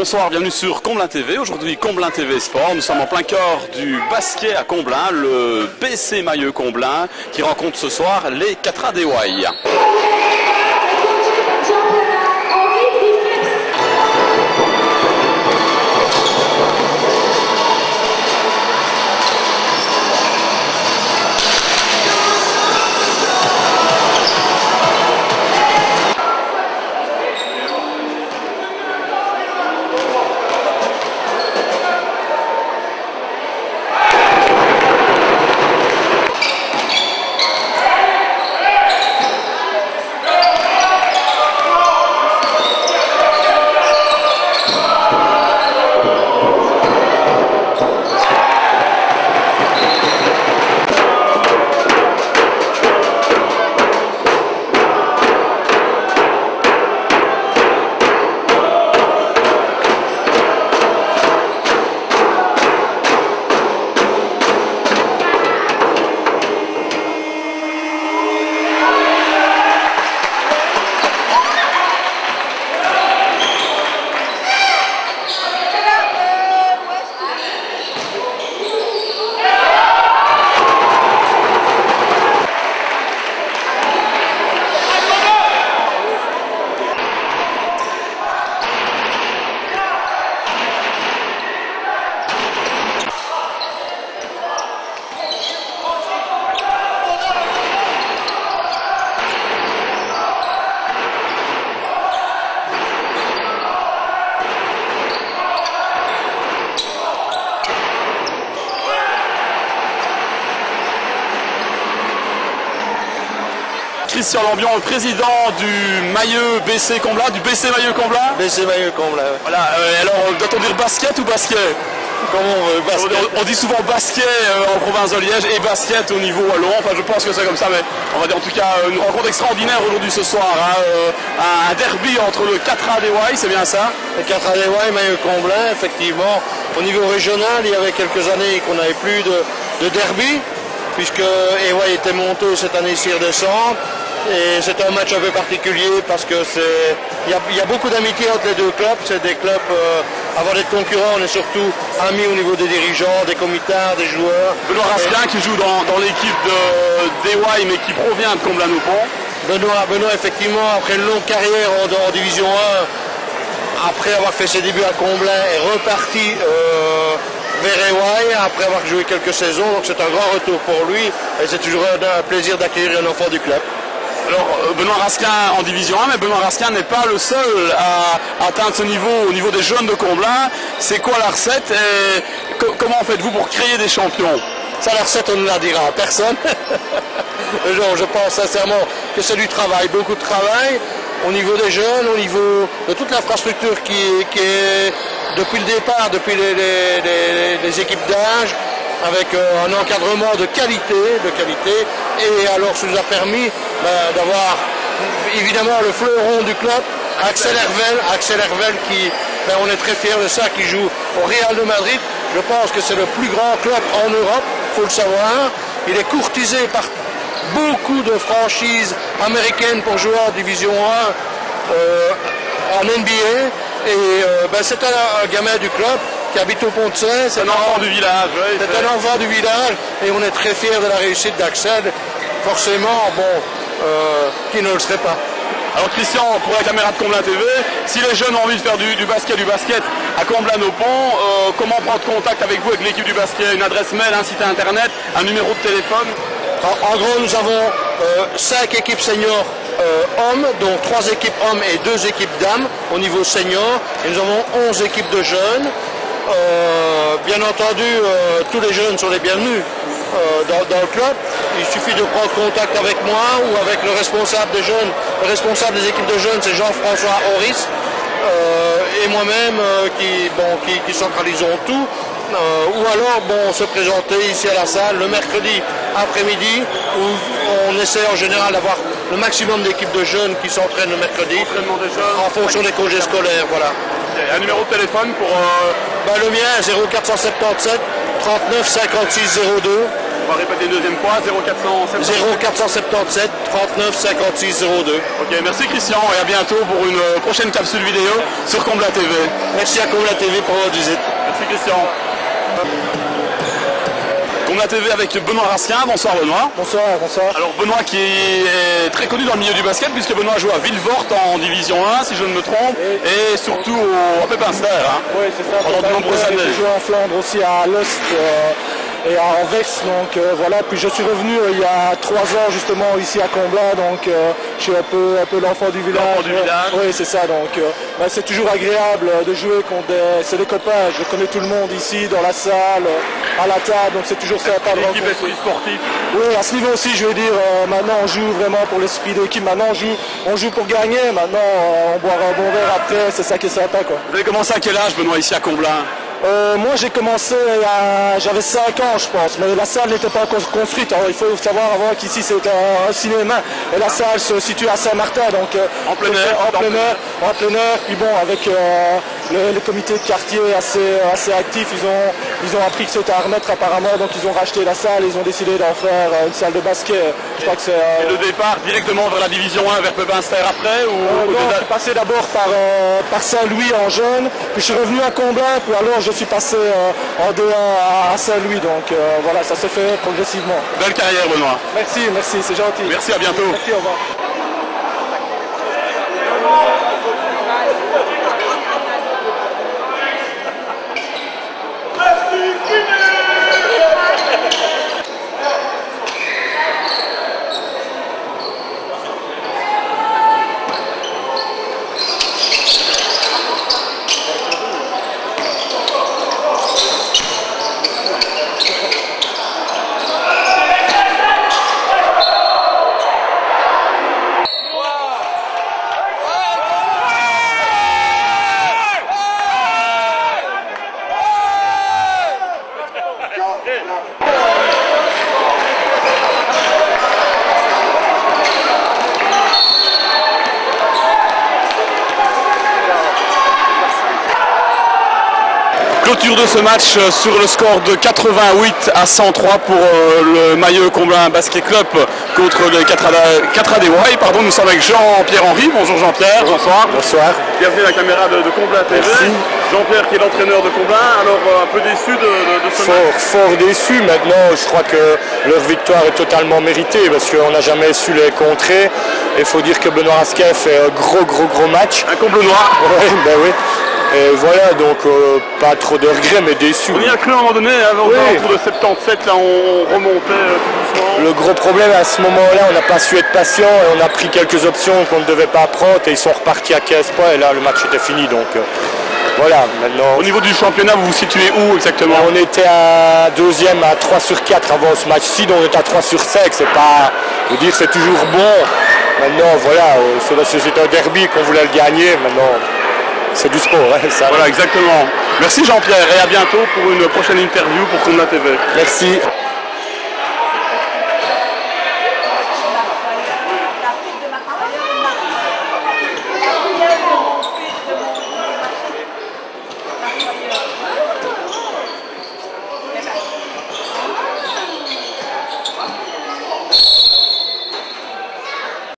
Bonsoir, bienvenue sur Comblain TV. Aujourd'hui, Comblain TV Sport. Nous sommes en plein cœur du basket à Comblain, le BC Mayeux Comblain, qui rencontre ce soir les 4A DY. Christian Lambion, le président du Mayeux BC Comblain, du BC Mayeux Comblain. BC Mayeux Comblain. Voilà, alors doit-on dire basket ou basket? Comment on veut, basket. On dit souvent basket en province de Liège et basket au niveau wallon. Enfin, je pense que c'est comme ça, mais on va dire en tout cas une rencontre extraordinaire aujourd'hui ce soir. Un derby entre le 4A DY, c'est bien ça? Le 4A DY, Mayeux Comblain, effectivement. Au niveau régional, il y avait quelques années qu'on n'avait plus de derby, puisque EY était monté cette année-ci redescendre. Et c'est un match un peu particulier parce que il y a beaucoup d'amitié entre les deux clubs. C'est des clubs, avant d'être concurrents, on est surtout amis au niveau des dirigeants, des comitards, des joueurs. Benoît Rasquin qui joue dans l'équipe de DY mais qui provient de Comblain-Noupont. Benoît, effectivement, après une longue carrière en Division 1, après avoir fait ses débuts à Comblain, est reparti vers EY après avoir joué quelques saisons. Donc c'est un grand retour pour lui et c'est toujours un plaisir d'accueillir un enfant du club. Alors Benoît Rasquin en Division 1, mais Benoît Rasquin n'est pas le seul à atteindre ce niveau au niveau des jeunes de Comblain. C'est quoi la recette et comment faites-vous pour créer des champions? Ça, la recette, on ne la dira à personne. Je pense sincèrement que c'est du travail, beaucoup de travail au niveau des jeunes, au niveau de toute l'infrastructure qui est depuis le départ, depuis les équipes d'âge, avec un encadrement de qualité, et alors ça nous a permis d'avoir évidemment le fleuron du club, Axel Hervel qui, on est très fiers de ça, qui joue au Real de Madrid. Je pense que c'est le plus grand club en Europe, il faut le savoir. Il est courtisé par beaucoup de franchises américaines pour jouer en Division 1 en NBA, et c'est un gamin du club qui habite au Pont-de-Saint. C'est un enfant du village. Oui, c'est un enfant du village et on est très fiers de la réussite d'Axel. Forcément, qui ne le serait pas. Alors Christian, pour la caméra de Comblain TV, si les jeunes ont envie de faire du basket à Comblain-Noupont, comment prendre contact avec vous, avec l'équipe du basket? Une adresse mail, un site internet, un numéro de téléphone? En gros, nous avons 5 équipes seniors hommes, donc 3 équipes hommes et 2 équipes dames au niveau senior. Et nous avons 11 équipes de jeunes. Bien entendu, tous les jeunes sont les bienvenus dans le club. Il suffit de prendre contact avec moi ou avec le responsable des jeunes. Le responsable des équipes de jeunes, c'est Jean-François Horis, et moi-même qui centralisons tout. Ou alors se présenter ici à la salle le mercredi après-midi, où on essaie en général d'avoir le maximum d'équipes de jeunes qui s'entraînent le mercredi en fonction des congés scolaires. Voilà. Un numéro de téléphone pour le mien 0477 39 56 02. va répéter une deuxième fois, 0477. 0477 39 56 02. Ok, merci Christian et à bientôt pour une prochaine capsule vidéo sur Combla TV. Merci à Combla TV pour votre visite. Merci Christian. Combla TV avec Benoît Raskin. Bonsoir Benoît. Bonsoir, bonsoir. Alors Benoît qui est très connu dans le milieu du basket puisque Benoît joue à Villefort en Division 1 si je ne me trompe et surtout à Pépinster. Hein, oui, c'est ça. Pendant de nombreuses années. J'ai joué en Flandre aussi à Lost et à Anvers, donc voilà. Puis je suis revenu il y a 3 ans justement ici à Combla, donc je suis un peu l'enfant du village. L'enfant du village. Oui, c'est ça. Donc c'est toujours agréable de jouer contre c'est des copains. Je connais tout le monde ici dans la salle, à la table, donc c'est toujours sympa de L'équipe rencontrer. esprit sportif. Oui, à ce niveau aussi, je veux dire, maintenant on joue vraiment pour l'esprit d'équipe. Maintenant on joue pour gagner. Maintenant on boira un bon verre après. C'est ça qui est sympa, quoi. Vous avez commencé à quel âge Benoît ici à Combla? Moi j'ai commencé, j'avais 5 ans je pense, mais la salle n'était pas construite. Alors, il faut savoir avant qu'ici c'était un cinéma et la salle se situe à Saint-Martin, donc En plein air. en plein air. Puis bon, avec le comité de quartier assez actif, ils ont appris que c'était à remettre apparemment, donc ils ont racheté la salle, ils ont décidé d'en faire une salle de basket. Je crois que c'est Et le départ directement vers la Division 1 vers Pépinster après ou non, je suis passé d'abord par Saint-Louis en jeune, puis je suis revenu à Comblain, puis alors je suis passé en D1 à Saint-Louis, donc voilà, ça s'est fait progressivement. Belle carrière Benoît. Merci, c'est gentil. Merci, à bientôt. Merci, au revoir. Clôture de ce match sur le score de 88 à 103 pour le Mailleux Comblain Basket Club contre les 4 ADY. Pardon, nous sommes avec Jean-Pierre Henry. Bonjour Jean-Pierre. Bonsoir. Bonsoir. Bienvenue à la caméra de Comblain TV. Merci. Jean-Pierre qui est l'entraîneur de Comblain. Alors un peu déçu de ce match. Fort déçu. Maintenant, je crois que leur victoire est totalement méritée parce qu'on n'a jamais su les contrer. Il faut dire que Benoît Raskin fait un gros match. Un comble noir. Oui, ben oui. Et voilà, donc pas trop de regrets, mais déçu. On y a cru à un moment donné, avant autour de 77, là on remontait tout doucement. Le gros problème à ce moment-là, on n'a pas su être patient et on a pris quelques options qu'on ne devait pas prendre et ils sont repartis à 15 points et là le match était fini. Donc voilà, maintenant. Au niveau du championnat, vous vous situez où exactement? On était à 2e à 3 sur 4 avant ce match-ci, donc on est à 3 sur 5. C'est pas, je veux dire, c'est toujours bon. Maintenant, voilà, c'est un derby qu'on voulait le gagner. Maintenant, c'est du sport, hein, ça. Voilà, exactement. Merci Jean-Pierre et à bientôt pour une prochaine interview pour Combla TV. Merci.